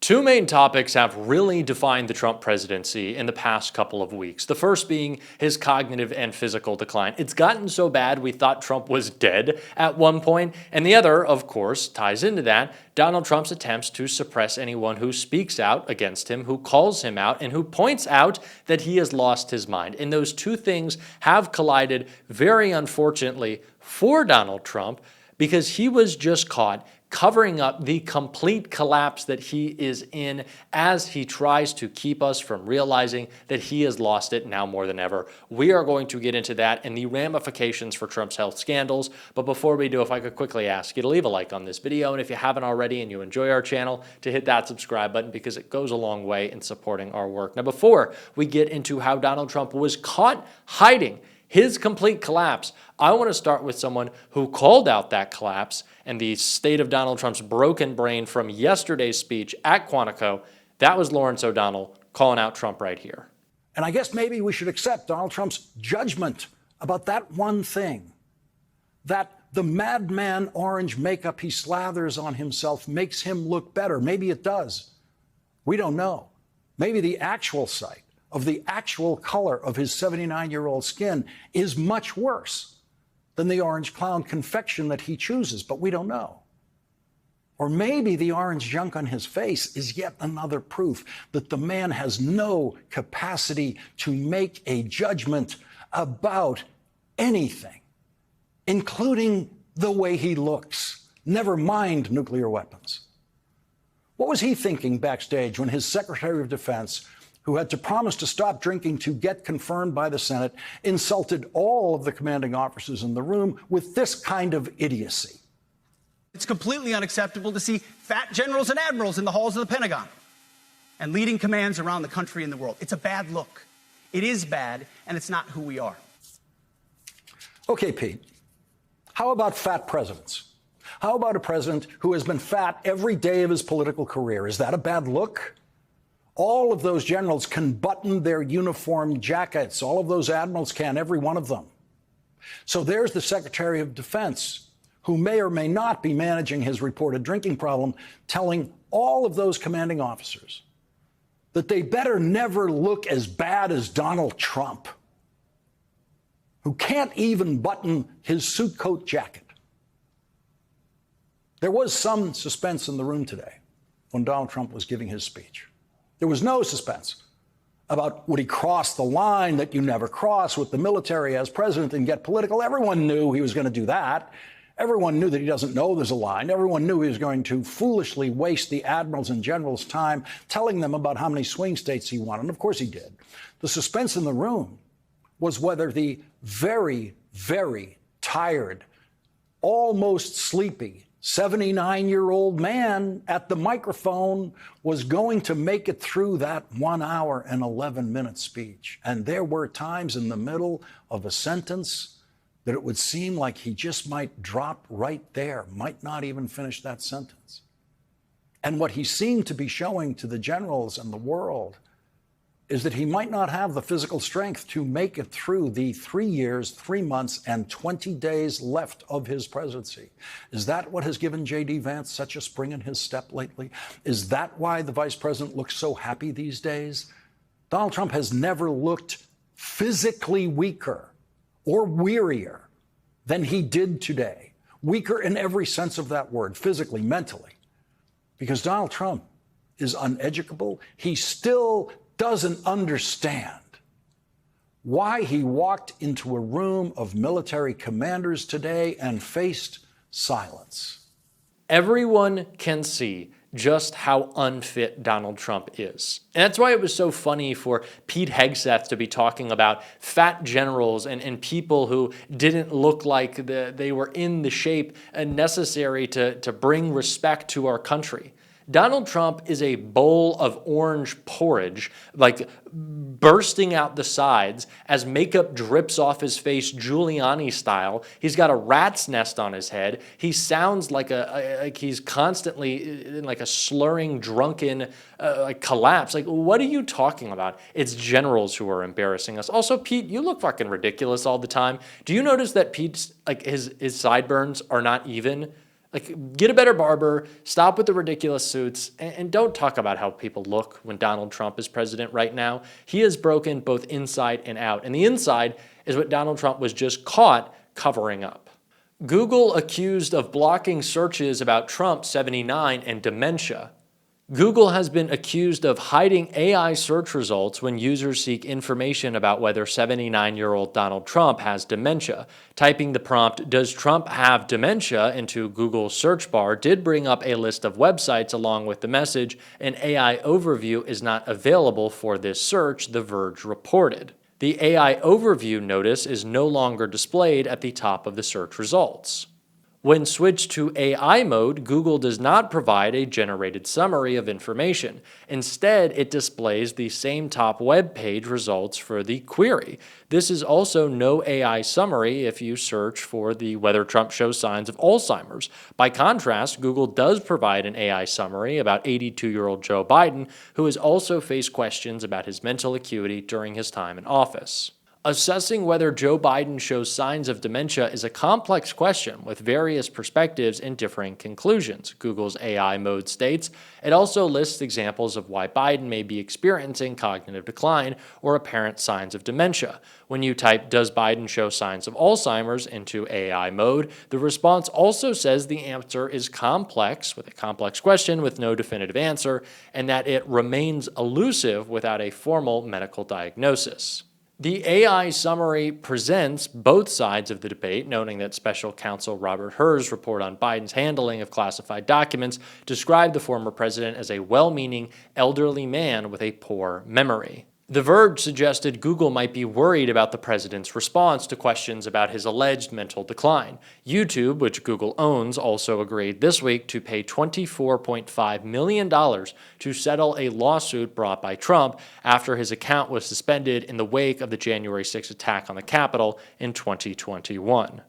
Two main topics have really defined the Trump presidency in the past couple of weeks. The first being his cognitive and physical decline. It's gotten so bad we thought Trump was dead at one point. And the other, of course, ties into that, Donald Trump's attempts to suppress anyone who speaks out against him, who calls him out, and who points out that he has lost his mind. And those two things have collided very unfortunately for Donald Trump, because he was just caught covering up the complete collapse that he is in as he tries to keep us from realizing that he has lost it now more than ever. We are going to get into that and the ramifications for Trump's health scandals. But before we do, if I could quickly ask you to leave a like on this video, and if you haven't already and you enjoy our channel, to hit that subscribe button, because it goes a long way in supporting our work. Now, before we get into how Donald Trump was caught hiding his complete collapse, I want to start with someone who called out that collapse and the state of Donald Trump's broken brain from yesterday's speech at Quantico. That was Lawrence O'Donnell calling out Trump right here. And I guess maybe we should accept Donald Trump's judgment about that one thing, that the madman orange makeup he slathers on himself makes him look better. Maybe it does. We don't know. Maybe the actual sight of the actual color of his 79-year-old skin is much worse than the orange clown confection that he chooses, but we don't know. Or maybe the orange junk on his face is yet another proof that the man has no capacity to make a judgment about anything, including the way he looks, never mind nuclear weapons. What was he thinking backstage when his Secretary of Defense, who had to promise to stop drinking to get confirmed by the Senate, insulted all of the commanding officers in the room with this kind of idiocy? It's completely unacceptable to see fat generals and admirals in the halls of the Pentagon and leading commands around the country and the world. It's a bad look. It is bad, and it's not who we are. Okay, Pete, how about fat presidents? How about a president who has been fat every day of his political career? Is that a bad look? All of those generals can button their uniform jackets. All of those admirals can, every one of them. So there's the Secretary of Defense, who may or may not be managing his reported drinking problem, telling all of those commanding officers that they better never look as bad as Donald Trump, who can't even button his suit coat jacket. There was some suspense in the room today when Donald Trump was giving his speech. There was no suspense about would he cross the line that you never cross with the military as president and get political. Everyone knew he was going to do that. Everyone knew that he doesn't know there's a line. Everyone knew he was going to foolishly waste the admirals and generals' time telling them about how many swing states he won. And of course he did. The suspense in the room was whether the very, very tired, almost sleepy 79-year-old man at the microphone was going to make it through that 1 hour and 11-minute speech. And there were times in the middle of a sentence that it would seem like he just might drop right there, might not even finish that sentence. And what he seemed to be showing to the generals and the world is that he might not have the physical strength to make it through the 3 years, 3 months, and 20 days left of his presidency. Is that what has given J.D. Vance such a spring in his step lately? Is that why the vice president looks so happy these days? Donald Trump has never looked physically weaker or wearier than he did today. Weaker in every sense of that word, physically, mentally. Because Donald Trump is uneducable. He still doesn't understand why he walked into a room of military commanders today and faced silence. Everyone can see just how unfit Donald Trump is. And that's why it was so funny for Pete Hegseth to be talking about fat generals and people who didn't look like they were in the shape necessary to bring respect to our country. Donald Trump is a bowl of orange porridge, like bursting out the sides as makeup drips off his face Giuliani style. He's got a rat's nest on his head. He sounds like he's constantly in like a slurring, drunken collapse. Like, what are you talking about? It's generals who are embarrassing us. Also, Pete, you look fucking ridiculous all the time. Do you notice that Pete's, like, his sideburns are not even? Like, get a better barber, stop with the ridiculous suits, and don't talk about how people look when Donald Trump is president right now. He is broken both inside and out, and the inside is what Donald Trump was just caught covering up. Google accused of blocking searches about Trump 79 and dementia. Google has been accused of hiding AI search results when users seek information about whether 79-year-old Donald Trump has dementia. Typing the prompt, "Does Trump have dementia?" into Google's search bar did bring up a list of websites along with the message, "An AI overview is not available for this search," The Verge reported. The AI overview notice is no longer displayed at the top of the search results. When switched to AI mode, Google does not provide a generated summary of information. Instead, it displays the same top web page results for the query. This is also no AI summary if you search for the whether Trump shows signs of Alzheimer's. By contrast, Google does provide an AI summary about 82-year-old Joe Biden, who has also faced questions about his mental acuity during his time in office. Assessing whether Joe Biden shows signs of dementia is a complex question with various perspectives and differing conclusions, Google's AI mode states. It also lists examples of why Biden may be experiencing cognitive decline or apparent signs of dementia. When you type, "Does Biden show signs of Alzheimer's?" into AI mode, the response also says the answer is complex, with a complex question with no definitive answer, and that it remains elusive without a formal medical diagnosis. The AI summary presents both sides of the debate, noting that Special Counsel Robert Hur's report on Biden's handling of classified documents described the former president as a well-meaning, elderly man with a poor memory. The Verge suggested Google might be worried about the president's response to questions about his alleged mental decline. YouTube, which Google owns, also agreed this week to pay $24.5 million to settle a lawsuit brought by Trump after his account was suspended in the wake of the January 6 attack on the Capitol in 2021.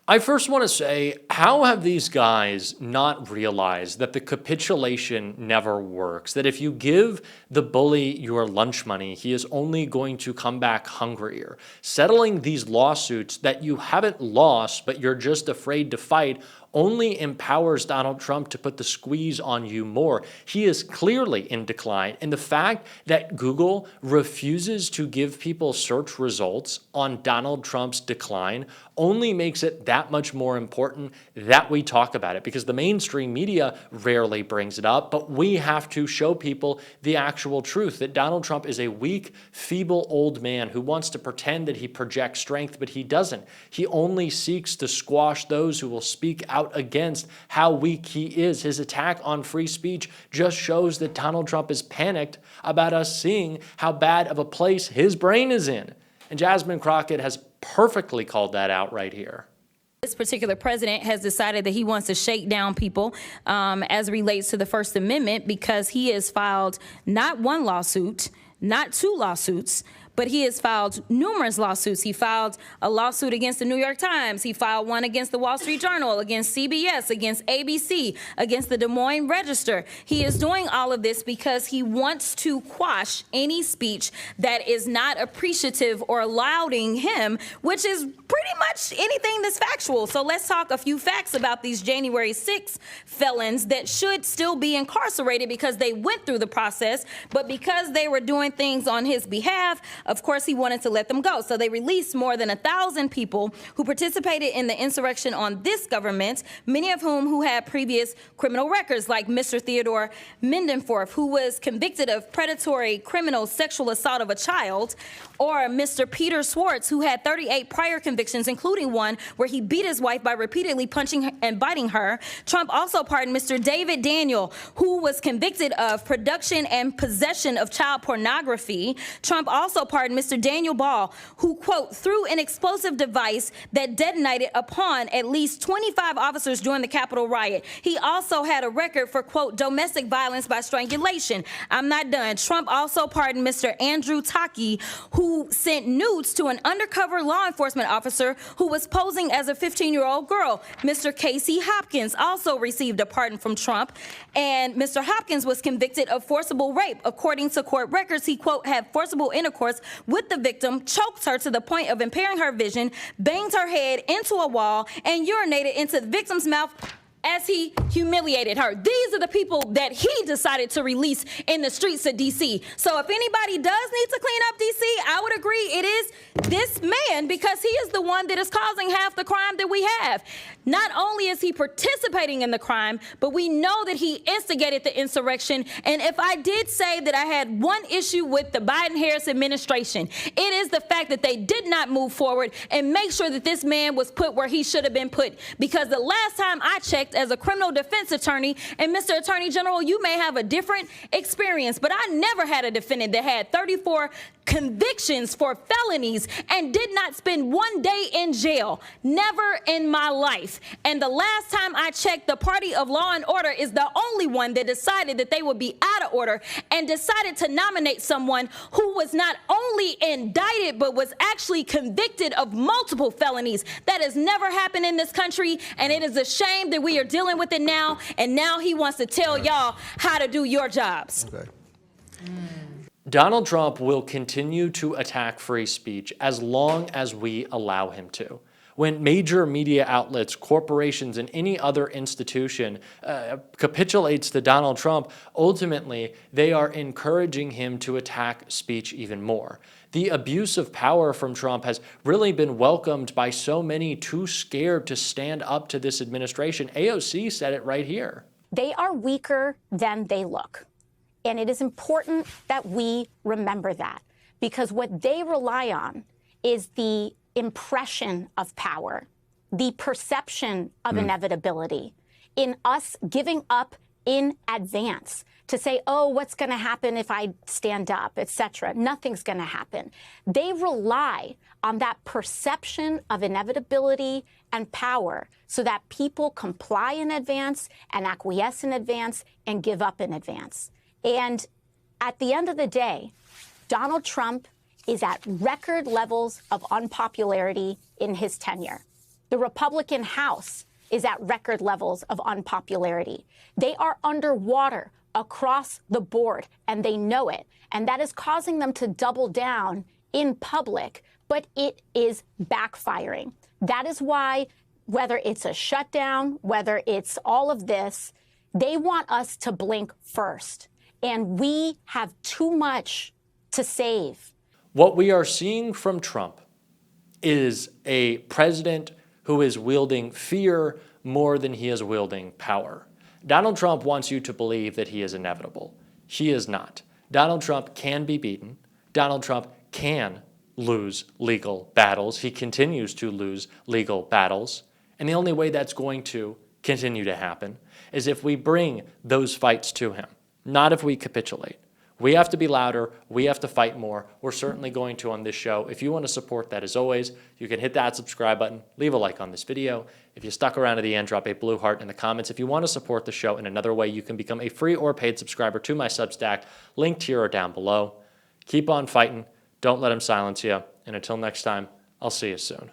I first want to say, how have these guys not realized that the capitulation never works? That if you give the bully your lunch money, he is only going to come back hungrier. Settling these lawsuits that you haven't lost, but you're just afraid to fight, only empowers Donald Trump to put the squeeze on you more. He is clearly in decline, and the fact that Google refuses to give people search results on Donald Trump's decline only makes it that much more important that we talk about it, because the mainstream media rarely brings it up, but we have to show people the actual truth, that Donald Trump is a weak, feeble old man who wants to pretend that he projects strength, but he doesn't. He only seeks to squash those who will speak out against how weak he is. His attack on free speech just shows that Donald Trump is panicked about us seeing how bad of a place his brain is in. And Jasmine Crockett has perfectly called that out right here. This particular president has decided that he wants to shake down people as it relates to the First Amendment, because he has filed not one lawsuit, not two lawsuits, but he has filed numerous lawsuits. He filed a lawsuit against the New York Times. He filed one against the Wall Street Journal, against CBS, against ABC, against the Des Moines Register. He is doing all of this because he wants to quash any speech that is not appreciative or lauding him, which is pretty much anything that's factual. So let's talk a few facts about these January 6 felons that should still be incarcerated because they went through the process, but because they were doing things on his behalf, of course, he wanted to let them go. So they released more than 1,000 people who participated in the insurrection on this government, many of whom had previous criminal records, like Mr. Theodore Mendenforth, who was convicted of predatory criminal sexual assault of a child, or Mr. Peter Schwartz, who had 38 prior convictions, including one where he beat his wife by repeatedly punching and biting her. Trump also pardoned Mr. David Daniel, who was convicted of production and possession of child pornography. Trump also pardoned Mr. Daniel Ball, who, quote, threw an explosive device that detonated upon at least 25 officers during the Capitol riot. He also had a record for, quote, domestic violence by strangulation. I'm not done. Trump also pardoned Mr. Andrew Taki, who sent nudes to an undercover law enforcement officer who was posing as a 15-year-old girl. Mr. Casey Hopkins also received a pardon from Trump, and Mr. Hopkins was convicted of forcible rape. According to court records, he, quote, had forcible intercourse with the victim, choked her to the point of impairing her vision, banged her head into a wall, and urinated into the victim's mouth as he humiliated her. These are the people that he decided to release in the streets of D.C. So if anybody does need to clean up D.C., I would agree it is this man, because he is the one that is causing half the crime that we have. Not only is he participating in the crime, but we know that he instigated the insurrection. And if I did say that I had one issue with the Biden-Harris administration, it is the fact that they did not move forward and make sure that this man was put where he should have been put. Because the last time I checked as a criminal defense attorney, and Mr. Attorney General, you may have a different experience, but I never had a defendant that had 34 convictions for felonies and did not spend one day in jail. Never in my life. And the last time I checked, the party of law and order is the only one that decided that they would be out of order and decided to nominate someone who was not only indicted but was actually convicted of multiple felonies. That has never happened in this country, and it is a shame that we are dealing with it now, and now he wants to tell y'all how to do your jobs. Okay. Donald Trump will continue to attack free speech as long as we allow him to. When major media outlets, corporations, and any other institution capitulates to Donald Trump, ultimately they are encouraging him to attack speech even more. The abuse of power from Trump has really been welcomed by so many too scared to stand up to this administration. AOC said it right here. They are weaker than they look. And it is important that we remember that, because what they rely on is the impression of power, the perception of inevitability, in us giving up in advance to say, oh, what's going to happen if I stand up, etc. Nothing's going to happen. They rely on that perception of inevitability and power so that people comply in advance and acquiesce in advance and give up in advance. And at the end of the day, Donald Trump is at record levels of unpopularity in his tenure. The Republican House is at record levels of unpopularity. They are underwater across the board, and they know it. And that is causing them to double down in public, but it is backfiring. That is why, whether it's a shutdown, whether it's all of this, they want us to blink first. And we have too much to save. What we are seeing from Trump is a president who is wielding fear more than he is wielding power. Donald Trump wants you to believe that he is inevitable. He is not. Donald Trump can be beaten. Donald Trump can lose legal battles. He continues to lose legal battles. And the only way that's going to continue to happen is if we bring those fights to him, not if we capitulate. We have to be louder. We have to fight more. We're certainly going to on this show. If you want to support that, as always, you can hit that subscribe button, leave a like on this video. If you stuck around to the end, drop a blue heart in the comments. If you want to support the show in another way, you can become a free or paid subscriber to my Substack, linked here or down below. Keep on fighting. Don't let them silence you. And until next time, I'll see you soon.